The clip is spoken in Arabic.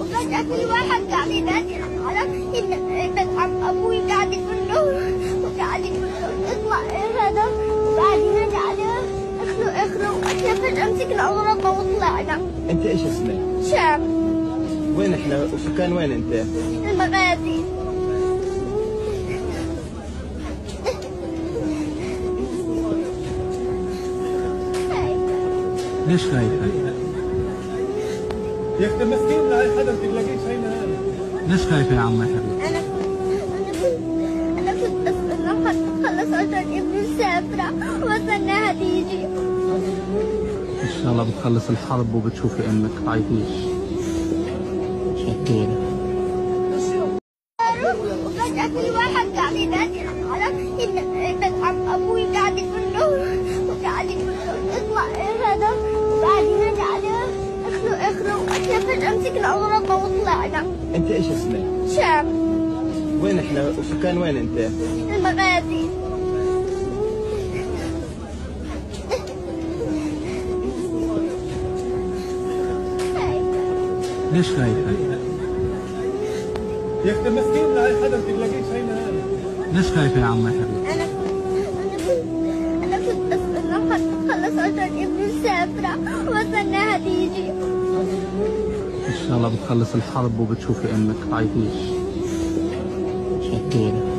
وفجأة في واحد قاعد ينادي على إن أبوي قاعد يقول له اطلع هذا، وقاعد ينادي عليه اخلو. فجأة مسكنا أغراضنا وطلعنا. أنت إيش اسمك؟ شام. وين إحنا وسكان وين أنت؟ المغازي. ليش خايفة؟ يا اختي مسكين لا حدا بتلاقيش هينا. ليش خايفة يا عمي حبيبي؟ أنا كنت أخلص عشان ابني مسافرة واستناها تيجي. إن شاء الله بتخلص الحرب وبتشوفي أمك، تعيطيش. شكرا. وفجأة في واحد قاعد ينادي على إن أبوي قاعد يقول له اطلع هذا، وقاعد ينادي عليه اخلو. فجأة مسكنا أغراضنا وطلعنا. أنت إيش اسمك؟ شام. وين إحنا وسكان وين أنت؟ المغازي. ليش خايفة؟ يا اختي مسكين لا حدا بتلاقيش هينا. ليش خايفة يا عمي حبيبي؟ أنا كنت أخلص عشان ابني مسافرة واستناها تيجي. إن شاء الله بتخلص الحرب وبتشوفي أمك، تعيطيش. شكرا.